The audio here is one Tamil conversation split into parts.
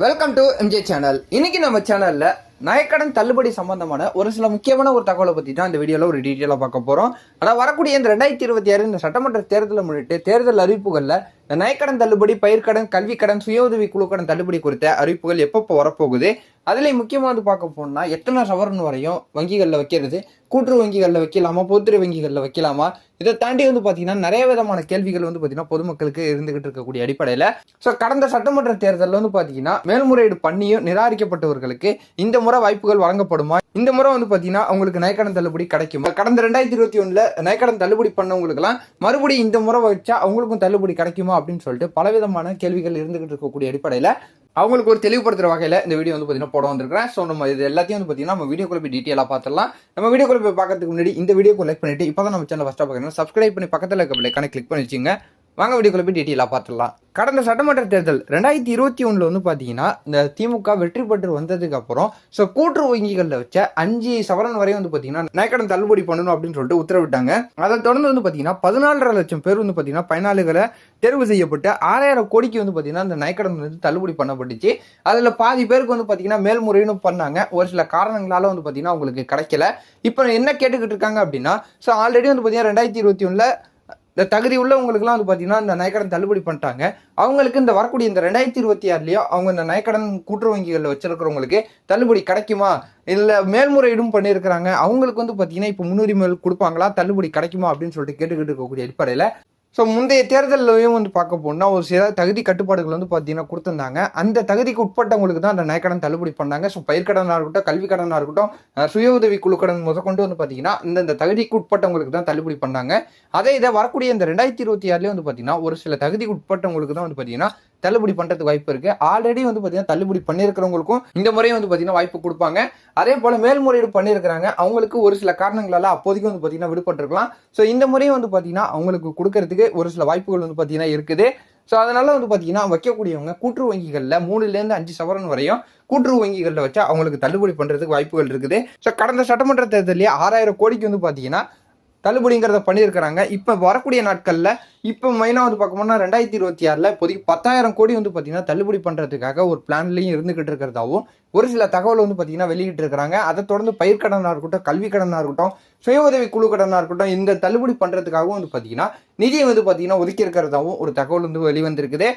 Welcome to MJ channel. இன்னைக்கு நம்ம சேனல்ல நகைக்கடன் தள்ளுபடி சம்பந்தமான ஒரு சில முக்கியமான ஒரு தகவலை பத்தி தான் இந்த வீடியோல ஒரு டீட்டெயிலாக பார்க்க போறோம். ஆனால் வரக்கூடிய இந்த 2026 இந்த சட்டமன்ற தேர்தலை முன்னிட்டு தேர்தல் அறிவிப்புகளில் இந்த நகைக்கடன் தள்ளுபடி, பயிர்க்கடன், கல்விக்கடன், சுய உதவி குழுக்கடன் தள்ளுபடி குறித்த அறிவிப்புகள் எப்பப்போ வரப்போகுது, அதுலேயும் முக்கியமாக பார்க்க போனா எத்தனை சவரன் வரையும் வங்கிகளில் வைக்கிறது, கூட்டுறவு வங்கிகளில் வைக்கலாமா, பொதுத்துறை வங்கிகளில் வைக்கலாமா, இதை தாண்டி பார்த்தீங்கன்னா நிறைய விதமான கேள்விகள் பார்த்தீங்கன்னா பொதுமக்களுக்கு இருந்துகிட்டு இருக்கக்கூடிய அடிப்படையில் கடந்த சட்டமன்ற தேர்தலில் பார்த்தீங்கன்னா மேல்முறையீடு பண்ணியும் நிராகரிக்கப்பட்டவர்களுக்கு இந்த முறை வாய்ப்புகள் வழங்கப்படுமா, இந்த முறை பார்த்தீங்கன்னா அவங்களுக்கு நகைக்கடன் தள்ளுபடி கிடைக்குமா, கடந்த 2021 நகைக்கடன் தள்ளுபடி பண்ணவங்களுக்குலாம் மறுபடியும் இந்த முறை வச்சா அவங்களுக்கும் தள்ளுபடி கிடைக்குமா அப்படின்னு சொல்லிட்டு பலவிதமான கேள்விகள் இருந்துகிட்டு இருக்கக்கூடிய அடிப்படையில் அவங்களுக்கு ஒரு தெளிவுபடுத்துற வகையில் இந்த வீடியோ பார்த்தீங்கன்னா போட வந்திருக்கிறேன். ஸோ நம்ம இது எல்லாத்தையும் பார்த்தீங்கன்னா நம்ம வீடியோக்குள்ள போய் டீட்டெயிலாக பார்த்துடலாம். நம்ம வீடியோக்குள்ள போய் பார்க்கறதுக்கு முன்னாடி இந்த வீடியோக்கு லைக் பண்ணிட்டு இப்போ தான் நம்ம சேனல் ஃபஸ்ட்டாக பார்க்கணும், சப்ஸ்கிரைப் பண்ணி பக்கத்தில் இருக்க பெல்லைக்கான கிளிக் பண்ணி வச்சுங்க. வாங்க வீடியோக்குள்ள போய் டீட்டெயிலாக பார்த்துடலாம். கடந்த சட்டமன்ற தேர்தல் 2021 பார்த்தீங்கன்னா இந்த திமுக வெற்றி பெற்று வந்ததுக்கு அப்புறம் கூட்டுறவு வங்கிகளில் வச்ச 5 சவரன் வரையும் பார்த்தீங்கன்னா நகைக்கடன் தள்ளுபடி பண்ணணும் அப்படின்னு சொல்லிட்டு உத்தரவிட்டாங்க. அதை தொடர்ந்து பார்த்தீங்கன்னா 14.5 லட்சம் பேர் பார்த்தீங்கன்னா பயனாளிகளை தேர்வு செய்யப்பட்டு 6000 கோடிக்கு பார்த்தீங்கன்னா இந்த நகைக்கடன் தள்ளுபடி பண்ணப்பட்டுச்சு. அதில் பாதி பேருக்கு பார்த்தீங்கன்னா மேல்முறையீடு பண்ணாங்க. ஒரு சில காரணங்களால பார்த்தீங்கன்னா அவங்களுக்கு கிடைக்கல. இப்போ என்ன கேட்டுக்கிட்டு இருக்காங்க அப்படின்னா, ஆல்ரெடி பார்த்தீங்கன்னா 2021 இந்த தகுதி உள்ளவங்களுக்குலாம் பார்த்தீங்கன்னா இந்த நகைக்கடன் தள்ளுபடி பண்ணிட்டாங்க. அவங்களுக்கு இந்த வரக்கூடிய இந்த 2026 அவங்க இந்த நகைக்கடன் கூட்டுறவு வங்கிகளில் வச்சிருக்கிறவங்களுக்கு தள்ளுபடி கிடைக்குமா, இல்லை மேல்முறையீடும் பண்ணியிருக்கிறாங்க, அவங்களுக்கு பார்த்தீங்கன்னா இப்போ முன்னுரிமை கொடுப்பாங்களா, தள்ளுபடி கிடைக்குமா அப்படின்னு சொல்லிட்டு கேட்டுக்கிட்டு இருக்கக்கூடிய அடிப்படையில் முந்தைய தேர்தலையும் பார்க்க போனால் ஒரு சில தகுதி கட்டுப்பாடுகள் பார்த்தீங்கன்னா கொடுத்துருந்தாங்க. அந்த தகுதிக்கு உட்பட்டவங்களுக்கு தான் அந்த நகைக்கடன் தள்ளுபடி பண்ணாங்க. பயிர்க்கடனாக இருக்கட்டும், கல்வி கடனாக இருக்கட்டும், சுய உதவி குழுக்கடன் முதற்கொண்டு பார்த்தீங்கன்னா இந்த தகுதிக்கு உட்பட்டவங்களுக்கு தான் தள்ளுபடி பண்ணாங்க. இதை வரக்கூடிய இந்த 2026 பார்த்தீங்கன்னா ஒரு சில தகுதிக்கு உட்பட்டவங்களுக்கு தான் பார்த்தீங்கன்னா தள்ளுபடி பண்ணுறதுக்கு வாய்ப்பு இருக்கு. ஆல்ரெடி பார்த்தீங்கன்னா தள்ளுபடி பண்ணியிருக்கிறவங்களுக்கும் இந்த முறையும் பார்த்தீங்கன்னா வாய்ப்பு கொடுப்பாங்க. அதே போல மேல்முறையீடு பண்ணியிருக்கிறாங்க, அவங்களுக்கு ஒரு சில காரணங்களால அப்போதைக்கு பார்த்தீங்கன்னா விடுபட்டிருக்கலாம். இந்த முறையும் பார்த்தீங்கன்னா அவங்களுக்கு கொடுக்கறதுக்கு ஒரு சில வாய்ப்புகள் பார்த்தீங்கன்னா இருக்குது. அதனால பார்த்தீங்கன்னா வைக்கக்கூடியவங்க கூட்டுறவு வங்கிகளில் 3லேருந்து 5 சவரன் வரையும் கூட்டுறவு வங்கிகளில் வச்சா அவங்களுக்கு தள்ளுபடி பண்ணுறதுக்கு வாய்ப்புகள் இருக்குது. கடந்த சட்டமன்ற தேர்தலில் 6000 கோடிக்கு பார்த்தீங்கன்னா தள்ளுபடிங்கிறத பண்ணியிருக்கிறாங்க. இப்போ வரக்கூடிய நாட்களில் இப்போ மெயினாக பார்க்க போனால் 2026 இப்போதைக்கு 10,000 கோடி பார்த்தீங்கன்னா தள்ளுபடி பண்ணுறதுக்காக ஒரு பிளான்லையும் இருந்துகிட்டு இருக்கிறதாவும் ஒரு சில தகவல் பார்த்தீங்கன்னா வெளியிட்டு இருக்கிறாங்க. அதை தொடர்ந்து பயிர்க்கடனாக இருக்கட்டும், கல்வி கடனாக இருக்கட்டும், சுய உதவி குழு கடனாக இருக்கட்டும், இந்த தள்ளுபடி பண்ணுறதுக்காகவும் பார்த்தீங்கன்னா நிதியை பார்த்தீங்கன்னா ஒதுக்கி இருக்கிறதாவும் ஒரு தகவல் வெளிவந்திருக்குது.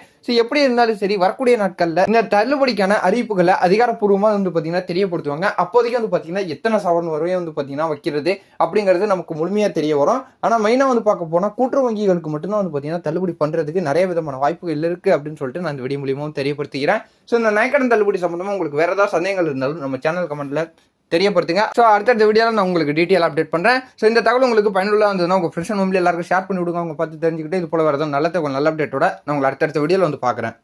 எப்படி இருந்தாலும் சரி வரக்கூடிய நாட்களில் இந்த தள்ளுபடிக்கான அறிவிப்புகளை அதிகாரப்பூர்வமாக பார்த்தீங்கன்னா தெரியப்படுத்துவாங்க. அப்போதைக்கு பார்த்தீங்கன்னா எத்தனை சவரன் வரையும் பார்த்தீங்கன்னா வைக்கிறது அப்படிங்கிறது நமக்கு முழுமையாக தெரிய வரும். ஆனால் மெயினாக பார்க்க போனால் கூட்டுறவு வங்கிகளுக்கு மட்டும்தான் பார்த்தீங்கன்னா தள்ளுபடி பண்ணுறதுக்கு நிறைய விதமான வாய்ப்புகள் இருக்குது அப்படின்னு சொல்லிட்டு நான் இந்த வீடியோ மூலியமாக தெரியப்படுத்துகிறேன். இந்த நகைக்கடன் தள்ளுபடி சம்பந்தமாக உங்களுக்கு வேற ஏதாவது சந்தேகங்கள் இருந்தாலும் நம்ம சேனல் கமெண்ட்ல தெரியப்படுத்துங்க. அடுத்த வீடியோவில் நான் உங்களுக்கு டீட்டெயில் அப்டேட் பண்ணுறேன். இந்த தகவல் உங்களுக்கு பயனுள்ளதாக இருந்ததுன்னா உங்கள் ஃப்ரெண்ட்ஸ் ஃபேமிலி எல்லாருக்கும் ஷேர் பண்ணி விடுங்க. அவங்க பார்த்து தெரிஞ்சுக்கிட்டு இது போல வேறு ஏதாவது நல்ல தகவல் நல்ல அப்டேட்டோட நான் உங்களை அடுத்தடுத்த வீடியோவில் பார்க்குறேன்.